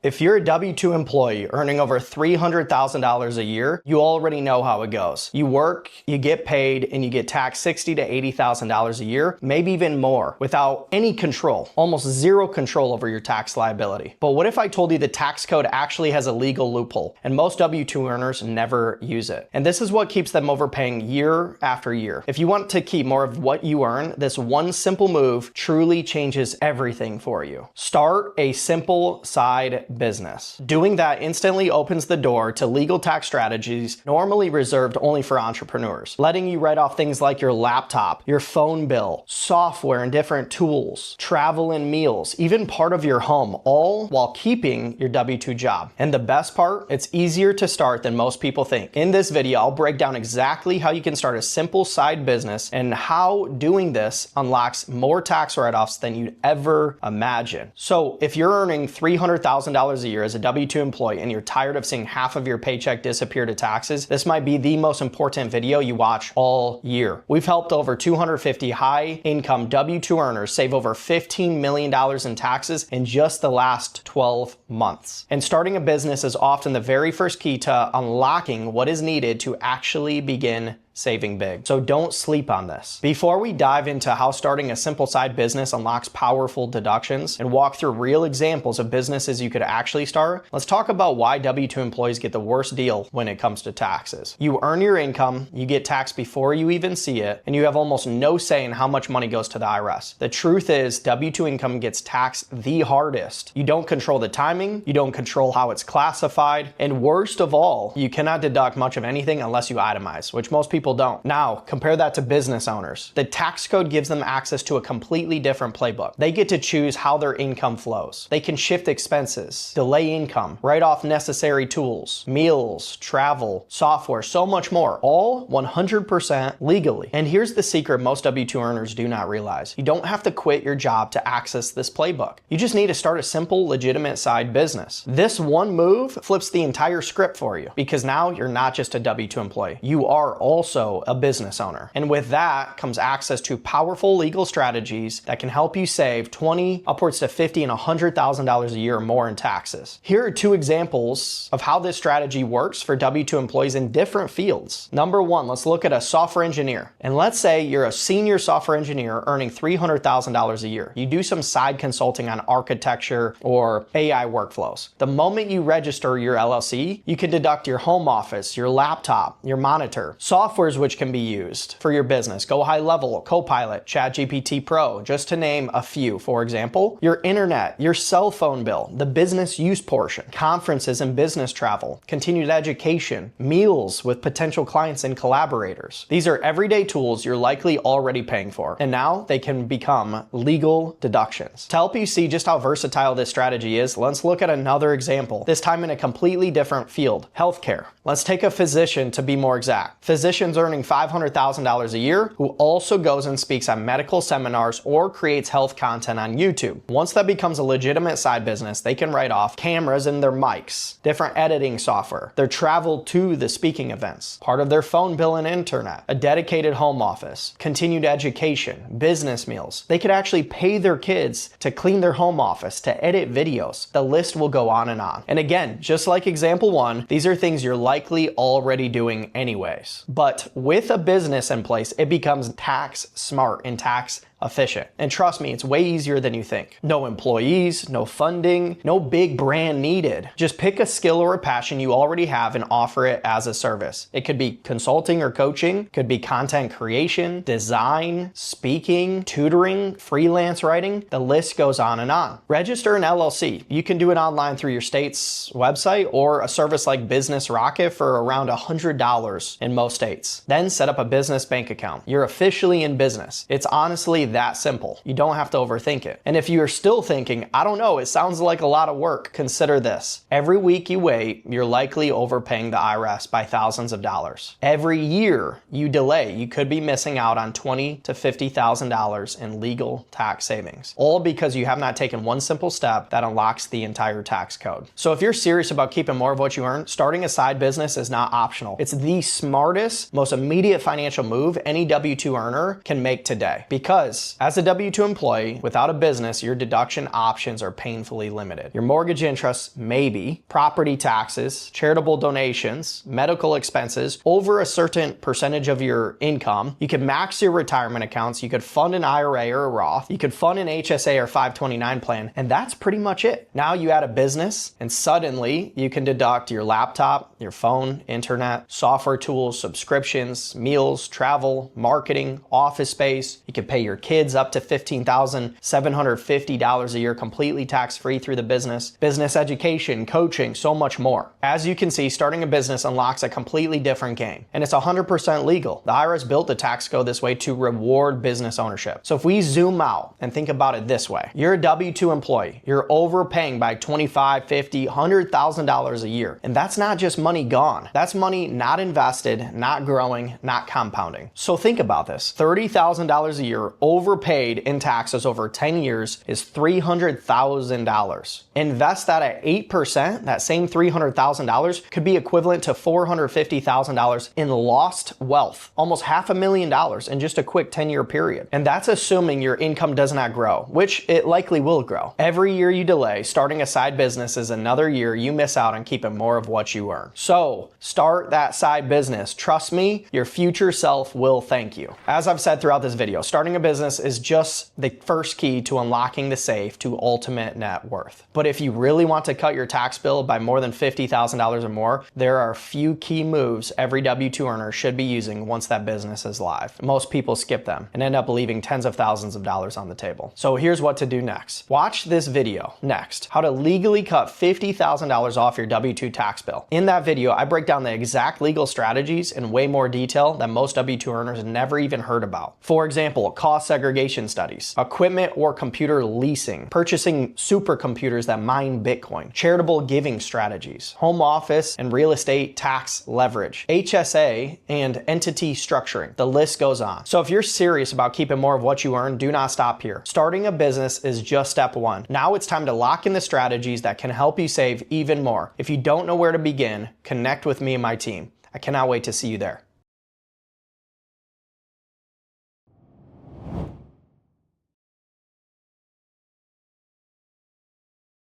If you're a W-2 employee earning over $300,000 a year, you already know how it goes. You work, you get paid, and you get taxed $60,000 to $80,000 a year, maybe even more, without any control, almost zero control over your tax liability. But what if I told you the tax code actually has a legal loophole, and most W-2 earners never use it? And this is what keeps them overpaying year after year. If you want to keep more of what you earn, this one simple move truly changes everything for you. Start a simple side business. Doing that instantly opens the door to legal tax strategies normally reserved only for entrepreneurs, letting you write off things like your laptop, your phone bill, software and different tools, travel and meals, even part of your home, all while keeping your W-2 job. And the best part, it's easier to start than most people think. In this video, I'll break down exactly how you can start a simple side business and how doing this unlocks more tax write-offs than you'd ever imagine. So if you're earning $300,000 a year as a W-2 employee and you're tired of seeing half of your paycheck disappear to taxes, this might be the most important video you watch all year. We've helped over 250 high-income W-2 earners save over $15 million in taxes in just the last 12 months. And starting a business is often the very first key to unlocking what is needed to actually begin saving big. So don't sleep on this. Before we dive into how starting a simple side business unlocks powerful deductions and walk through real examples of businesses you could actually start, let's talk about why W-2 employees get the worst deal when it comes to taxes. You earn your income, you get taxed before you even see it, and you have almost no say in how much money goes to the IRS. The truth is, W-2 income gets taxed the hardest. You don't control the timing, you don't control how it's classified, and worst of all, you cannot deduct much of anything unless you itemize, which most people don't. Now, compare that to business owners. The tax code gives them access to a completely different playbook. They get to choose how their income flows. They can shift expenses, delay income, write off necessary tools, meals, travel, software, so much more, all 100% legally. And here's the secret most W-2 earners do not realize. You don't have to quit your job to access this playbook. You just need to start a simple, legitimate side business. This one move flips the entire script for you because now you're not just a W-2 employee. You are also a business owner. And with that comes access to powerful legal strategies that can help you save $20,000 upwards to $50,000 and $100,000 a year or more in taxes. Here are two examples of how this strategy works for W-2 employees in different fields. Number one, let's look at a software engineer. And let's say you're a senior software engineer earning $300,000 a year. You do some side consulting on architecture or AI workflows. The moment you register your LLC, you can deduct your home office, your laptop, your monitor, softwares which can be used for your business. Go High Level, Copilot, ChatGPT Pro, just to name a few. For example, your internet, your cell phone bill, the business use portion, conferences and business travel, continued education, meals with potential clients and collaborators. These are everyday tools you're likely already paying for, and now they can become legal deductions. To help you see just how versatile this strategy is, let's look at another example, this time in a completely different field, healthcare. Let's take a physician to be more exact. Physicians earning $500,000 a year who also goes and speaks at medical seminars or creates health content on YouTube. Once that becomes a legitimate side business, they can write off cameras and their mics, different editing software, their travel to the speaking events, part of their phone bill and internet, a dedicated home office, continued education, business meals. They could actually pay their kids to clean their home office, to edit videos. The list will go on and on. And again, just like example one, these are things you're likely already doing anyways. But with a business in place, it becomes tax smart and tax efficient. And trust me, it's way easier than you think. No employees, no funding, no big brand needed. Just pick a skill or a passion you already have and offer it as a service. It could be consulting or coaching, could be content creation, design, speaking, tutoring, freelance writing, the list goes on and on. Register an LLC. You can do it online through your state's website or a service like Business Rocket for around $100 in most states. Then set up a business bank account. You're officially in business. It's honestly that simple. You don't have to overthink it. And if you are still thinking, I don't know, it sounds like a lot of work, consider this. Every week you wait, you're likely overpaying the IRS by thousands of dollars. Every year you delay, you could be missing out on $20,000 to $50,000 in legal tax savings, all because you have not taken one simple step that unlocks the entire tax code. So if you're serious about keeping more of what you earn, starting a side business is not optional. It's the smartest, most immediate financial move any W-2 earner can make today, because business, as a W-2 employee, without a business, your deduction options are painfully limited. Your mortgage interest, maybe, property taxes, charitable donations, medical expenses, over a certain percentage of your income. You could max your retirement accounts. You could fund an IRA or a Roth. You could fund an HSA or 529 plan, and that's pretty much it. Now you add a business, and suddenly you can deduct your laptop, your phone, internet, software tools, subscriptions, meals, travel, marketing, office space. You can pay your kids up to $15,750 a year completely tax-free through the business education, coaching, so much more. As you can see, starting a business unlocks a completely different game, and it's 100% legal. The IRS built the tax code this way to reward business ownership. So if we zoom out and think about it this way, you're a W-2 employee, you're overpaying by $25,000, $50,000, $100,000 a year, and that's not just money gone. That's money not invested, not growing, not compounding. So think about this. $30,000 a year overpaid in taxes over 10 years is $300,000. Invest that at 8%, that same $300,000 could be equivalent to $450,000 in lost wealth, almost $500,000 in just a quick 10-year period. And that's assuming your income does not grow, which it likely will grow. Every year you delay starting a side business is another year you miss out on keeping more of what you earn. So start that side business. Trust me, your future self will thank you. As I've said throughout this video, starting a business is just the first key to unlocking the safe to ultimate net worth. But if you really want to cut your tax bill by more than $50,000 or more, there are a few key moves every W-2 earner should be using once that business is live. Most people skip them and end up leaving tens of thousands of dollars on the table. So here's what to do next. Watch this video next, how to legally cut $50,000 off your W-2 tax bill. In that video, I break down the exact legal strategies in way more detail than most W-2 earners never even heard about. For example, cost segregation studies, equipment or computer leasing, purchasing supercomputers that mine Bitcoin, charitable giving strategies, home office and real estate tax leverage, HSA and entity structuring. The list goes on. So if you're serious about keeping more of what you earn, do not stop here. Starting a business is just step one. Now it's time to lock in the strategies that can help you save even more. If you don't know where to begin, connect with me and my team. I cannot wait to see you there.